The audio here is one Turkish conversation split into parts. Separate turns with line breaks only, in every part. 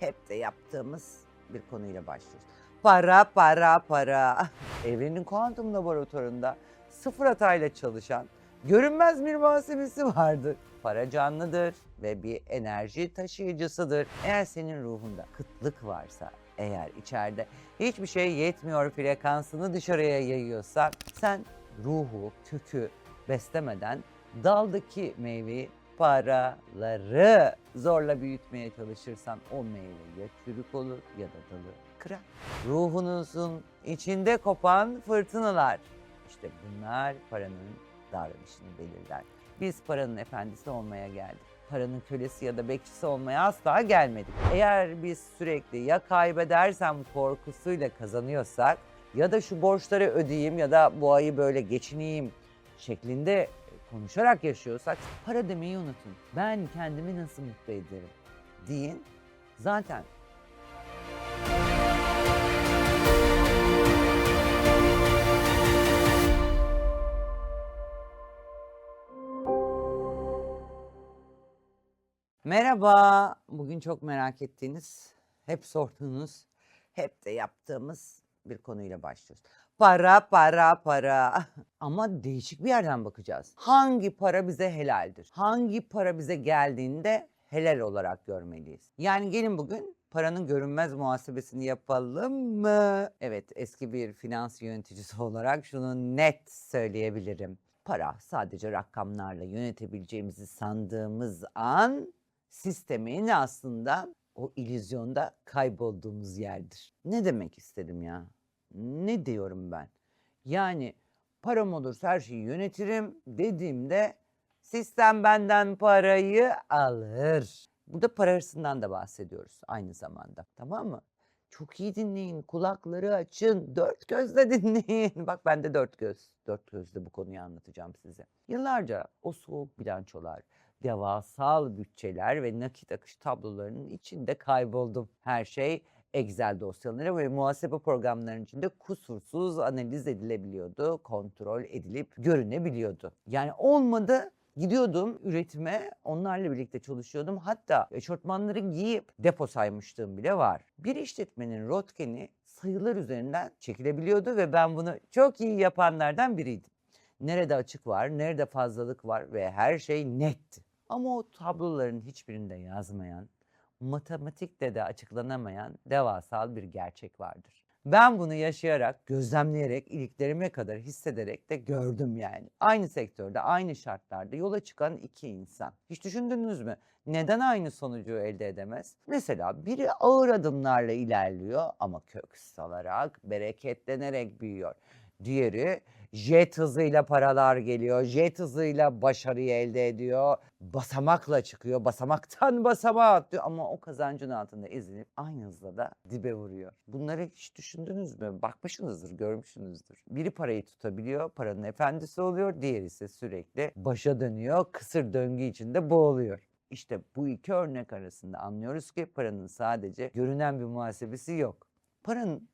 hep de yaptığımız bir konuyla başlıyoruz. Para, para, para. Evrenin kuantum laboratuvarında sıfır hatayla çalışan görünmez bir muhasebesi vardır. Para canlıdır ve bir enerji taşıyıcısıdır. Eğer senin ruhunda kıtlık varsa, eğer içeride hiçbir şey yetmiyor frekansını dışarıya yayıyorsan, sen ruhu, kökü beslemeden daldaki meyveyi, paraları zorla büyütmeye çalışırsan o meyve ya çürük olur ya da dalı kırar. Ruhunuzun içinde kopan fırtınalar, işte bunlar paranın davranışını belirler. Biz paranın efendisi olmaya geldik. Paranın kölesi ya da bekçisi olmaya asla gelmedik. Eğer biz sürekli ya kaybedersem korkusuyla kazanıyorsak ya da şu borçları ödeyeyim ya da bu ayı böyle geçineyim şeklinde konuşarak yaşıyorsak para demeyi unutun. Ben kendimi nasıl mutlu ederim deyin. Zaten merhaba. Bugün çok merak ettiğiniz, hep sorduğunuz, hep de yaptığımız bir konuyla başlıyoruz. Para, para, para. Ama değişik bir yerden bakacağız. Hangi para bize helaldir? Hangi para bize geldiğinde helal olarak görmeliyiz? Yani gelin bugün paranın görünmez muhasebesini yapalım mı? Evet, eski bir finans yöneticisi olarak şunu net söyleyebilirim. Para sadece rakamlarla yönetebileceğimizi sandığımız an sistemin aslında o illüzyonda kaybolduğumuz yerdir. Ne demek istedim ya? Ne diyorum ben? Yani param olursa her şeyi yönetirim dediğimde sistem benden parayı alır. Burada para hırsından da bahsediyoruz aynı zamanda. Tamam mı? Çok iyi dinleyin, kulakları açın, dört gözle dinleyin. Bak bende dört göz, dört gözle bu konuyu anlatacağım size. Yıllarca o soğuk bilançolar, devasal bütçeler ve nakit akış tablolarının içinde kayboldum. Her şey Excel dosyaları ve muhasebe programlarının içinde kusursuz analiz edilebiliyordu, kontrol edilip görünebiliyordu. Yani olmadı, gidiyordum üretime, onlarla birlikte çalışıyordum. Hatta eşortmanları giyip depo saymışlığım bile var. Bir işletmenin röntgeni sayılar üzerinden çekilebiliyordu ve ben bunu çok iyi yapanlardan biriydim. Nerede açık var, nerede fazlalık var ve her şey netti. Ama o tabloların hiçbirinde yazmayan, matematikte de açıklanamayan devasal bir gerçek vardır. Ben bunu yaşayarak, gözlemleyerek, iliklerime kadar hissederek de gördüm yani. Aynı sektörde, aynı şartlarda yola çıkan iki insan. Hiç düşündünüz mü? Neden aynı sonucu elde edemez? Mesela biri ağır adımlarla ilerliyor ama kök salarak, bereketlenerek büyüyor. Diğeri jet hızıyla paralar geliyor, jet hızıyla başarıyı elde ediyor, basamakla çıkıyor, basamaktan basamağa atlıyor ama o kazancın altında ezilip aynı hızla da dibe vuruyor. Bunları hiç düşündünüz mü? Bakmışsınızdır, görmüşsünüzdür. Biri parayı tutabiliyor, paranın efendisi oluyor, diğeri ise sürekli başa dönüyor, kısır döngü içinde boğuluyor. İşte bu iki örnek arasında anlıyoruz ki paranın sadece görünen bir muhasebesi yok. Paranın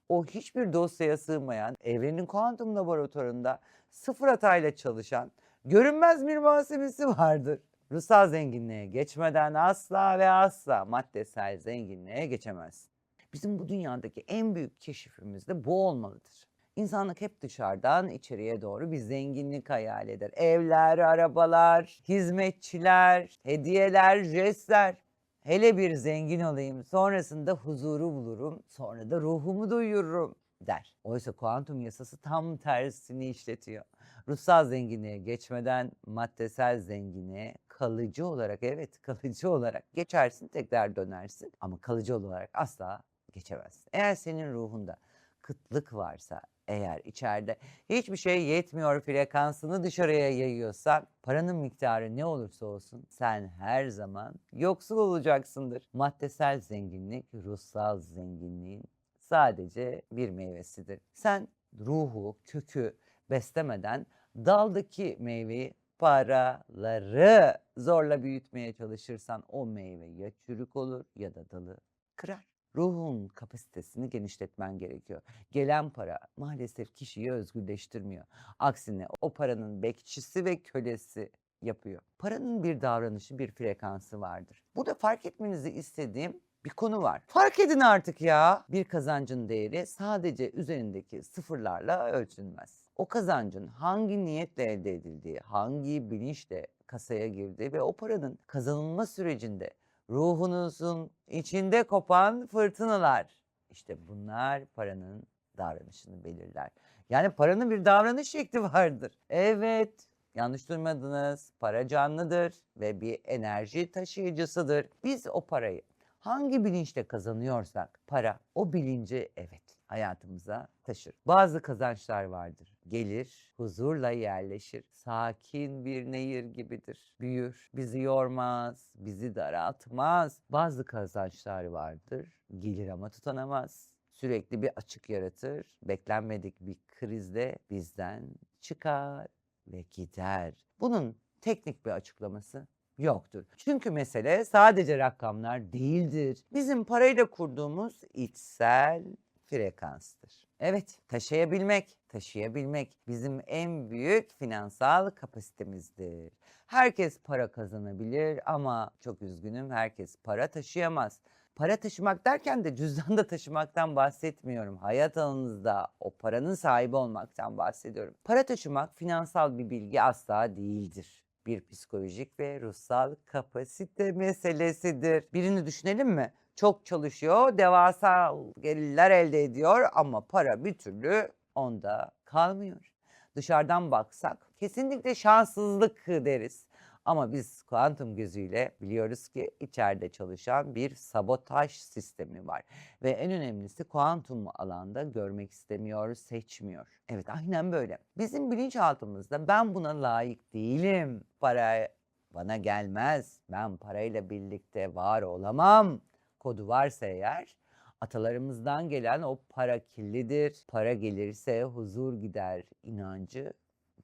o hiçbir dosyaya sığmayan, evrenin kuantum laboratuvarında sıfır hatayla çalışan görünmez bir muhasebesi vardır. Ruhsal zenginliğe geçmeden asla ve asla maddesel zenginliğe geçemez. Bizim bu dünyadaki en büyük keşifimiz de bu olmalıdır. İnsanlık hep dışarıdan içeriye doğru bir zenginlik hayal eder. Evler, arabalar, hizmetçiler, hediyeler, jestler. Hele bir zengin olayım, sonrasında huzuru bulurum, sonra da ruhumu doyururum der. Oysa kuantum yasası tam tersini işletiyor. Ruhsal zenginliğe geçmeden maddesel zenginliğe kalıcı olarak, evet kalıcı olarak geçersin, tekrar dönersin ama kalıcı olarak asla geçemezsin. Eğer senin ruhunda kıtlık varsa, eğer içeride hiçbir şey yetmiyor frekansını dışarıya yayıyorsan, paranın miktarı ne olursa olsun sen her zaman yoksul olacaksındır. Maddesel zenginlik ruhsal zenginliğin sadece bir meyvesidir. Sen ruhu, kökü beslemeden daldaki meyveyi, paraları zorla büyütmeye çalışırsan o meyve ya çürük olur ya da dalı kırar. Ruhun kapasitesini genişletmen gerekiyor. Gelen para maalesef kişiyi özgürleştirmiyor. Aksine o paranın bekçisi ve kölesi yapıyor. Paranın bir davranışı, bir frekansı vardır. Burada fark etmenizi istediğim bir konu var. Fark edin artık ya. Bir kazancın değeri sadece üzerindeki sıfırlarla ölçülmez. O kazancın hangi niyetle elde edildiği, hangi bilinçle kasaya girdiği ve o paranın kazanılma sürecinde ruhunuzun içinde kopan fırtınalar. İşte bunlar paranın davranışını belirler. Yani paranın bir davranış şekli vardır. Evet, yanlış duymadınız. Para canlıdır ve bir enerji taşıyıcısıdır. Biz o parayı hangi bilinçle kazanıyorsak para o bilinci evet hayatımıza taşır. Bazı kazançlar vardır. Gelir, huzurla yerleşir. Sakin bir nehir gibidir. Büyür, bizi yormaz, bizi daraltmaz. Bazı kazançlar vardır. Gelir ama tutunamaz. Sürekli bir açık yaratır. Beklenmedik bir krizde bizden çıkar ve gider. Bunun teknik bir açıklaması yoktur. Çünkü mesele sadece rakamlar değildir. Bizim parayla kurduğumuz içsel frekanstır. Evet, taşıyabilmek bizim en büyük finansal kapasitemizdir. Herkes para kazanabilir ama çok üzgünüm herkes para taşıyamaz. Para taşımak derken de cüzdanda taşımaktan bahsetmiyorum. Hayat alanınızda o paranın sahibi olmaktan bahsediyorum. Para taşımak finansal bir bilgi asla değildir. Bir psikolojik ve ruhsal kapasite meselesidir. Birini düşünelim mi? Çok çalışıyor, devasa gelirler elde ediyor ama para bir türlü onda kalmıyor. Dışarıdan baksak kesinlikle şanssızlık deriz. Ama biz kuantum gözüyle biliyoruz ki içeride çalışan bir sabotaj sistemi var. Ve en önemlisi kuantum alanda görmek istemiyor, seçmiyor. Evet aynen böyle. Bizim bilinçaltımızda ben buna layık değilim. Para bana gelmez. Ben parayla birlikte var olamam. Kodu varsa eğer atalarımızdan gelen o para kirlidir. Para gelirse huzur gider inancı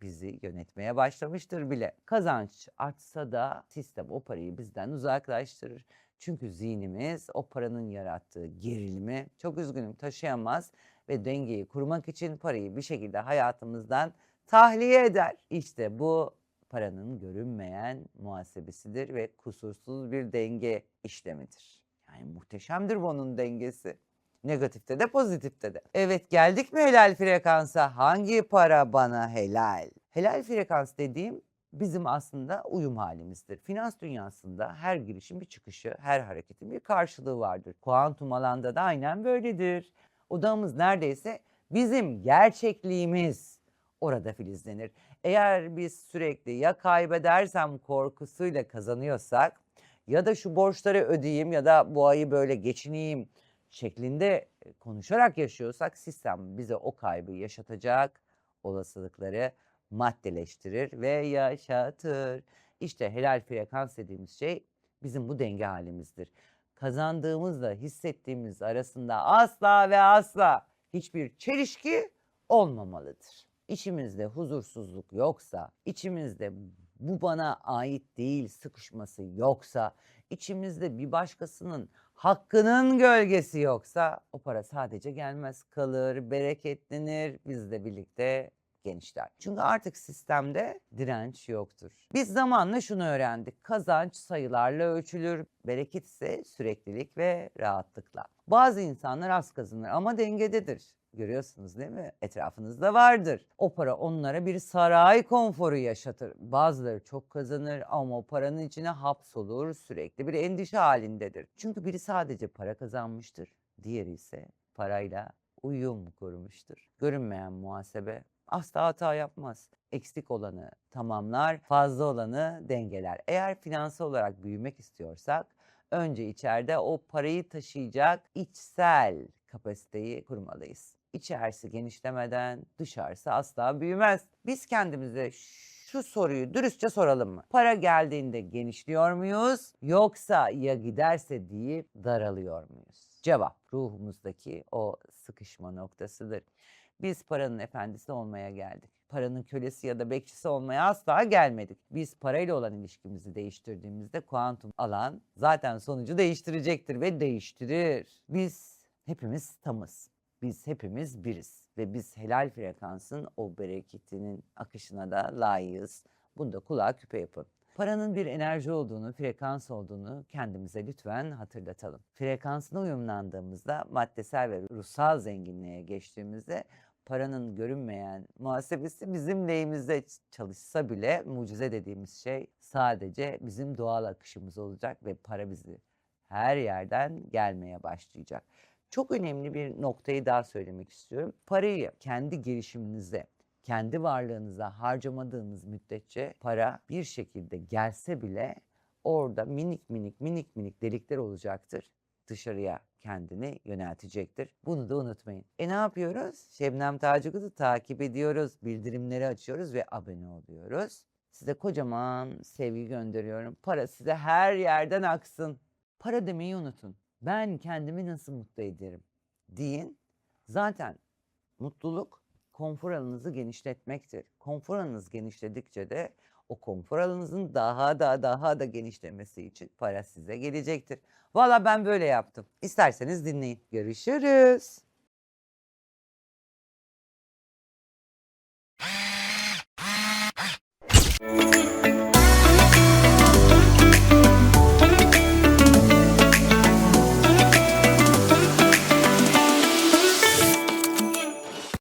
bizi yönetmeye başlamıştır bile. Kazanç artsa da sistem o parayı bizden uzaklaştırır. Çünkü zihnimiz o paranın yarattığı gerilimi çok üzgünüm taşıyamaz ve dengeyi kurmak için parayı bir şekilde hayatımızdan tahliye eder. İşte bu paranın görünmeyen muhasebesidir ve kusursuz bir denge işlemidir. Yani muhteşemdir bunun dengesi. Negatifte de pozitifte de. Evet geldik mi helal frekansa? Hangi para bana helal? Helal frekans dediğim bizim aslında uyum halimizdir. Finans dünyasında her girişin bir çıkışı, her hareketin bir karşılığı vardır. Kuantum alanda da aynen böyledir. Odağımız neredeyse bizim gerçekliğimiz orada filizlenir. Eğer biz sürekli ya kaybedersem korkusuyla kazanıyorsak ya da şu borçları ödeyeyim ya da bu ayı böyle geçineyim şeklinde konuşarak yaşıyorsak sistem bize o kaybı yaşatacak olasılıkları maddeleştirir ve yaşatır. İşte helal frekans dediğimiz şey bizim bu denge halimizdir. Kazandığımızla hissettiğimiz arasında asla ve asla hiçbir çelişki olmamalıdır. İçimizde huzursuzluk yoksa, içimizde bu bana ait değil sıkışması yoksa, içimizde bir başkasının hakkının gölgesi yoksa o para sadece gelmez kalır, bereketlenir, bizle birlikte genişler. Çünkü artık sistemde direnç yoktur. Biz zamanla şunu öğrendik. Kazanç sayılarla ölçülür, bereket ise süreklilik ve rahatlıkla. Bazı insanlar az kazanır ama dengededir. Görüyorsunuz değil mi? Etrafınızda vardır. O para onlara bir saray konforu yaşatır. Bazıları çok kazanır ama o paranın içine hapsolur, sürekli bir endişe halindedir. Çünkü biri sadece para kazanmıştır, diğeri ise parayla uyum kurmuştur. Görünmeyen muhasebe asla hata yapmaz. Eksik olanı tamamlar, fazla olanı dengeler. Eğer finansal olarak büyümek istiyorsak önce içeride o parayı taşıyacak içsel kapasiteyi kurmalıyız. İçerisi genişlemeden dışarısı asla büyümez. Biz kendimize şu soruyu dürüstçe soralım mı? Para geldiğinde genişliyor muyuz yoksa ya giderse deyip daralıyor muyuz? Cevap ruhumuzdaki o sıkışma noktasıdır. Biz paranın efendisi olmaya geldik. Paranın kölesi ya da bekçisi olmaya asla gelmedik. Biz parayla olan ilişkimizi değiştirdiğimizde kuantum alan zaten sonucu değiştirecektir ve değiştirir. Biz hepimiz tamız. Biz hepimiz biriz ve biz helal frekansın o bereketinin akışına da layığız. Bunu da kulağa küpe yapın. Paranın bir enerji olduğunu, frekans olduğunu kendimize lütfen hatırlatalım. Frekansına uyumlandığımızda, maddesel ve ruhsal zenginliğe geçtiğimizde paranın görünmeyen muhasebesi bizim lehimizde çalışsa bile mucize dediğimiz şey sadece bizim doğal akışımız olacak ve para bizi her yerden gelmeye başlayacak. Çok önemli bir noktayı daha söylemek istiyorum. Parayı kendi girişiminize, kendi varlığınıza harcamadığınız müddetçe para bir şekilde gelse bile orada minik minik minik minik delikler olacaktır. Dışarıya kendini yöneltecektir. Bunu da unutmayın. Ne yapıyoruz? Şebnem Tacıgöz'ü takip ediyoruz, bildirimleri açıyoruz ve abone oluyoruz. Size kocaman sevgi gönderiyorum. Para size her yerden aksın. Para demeyi unutun. Ben kendimi nasıl mutlu ederim deyin. Zaten mutluluk konfor alanınızı genişletmektir. Konfor alanınız genişledikçe de o konfor alanınızın daha da genişlemesi için para size gelecektir. Valla ben böyle yaptım. İsterseniz dinleyin. Görüşürüz.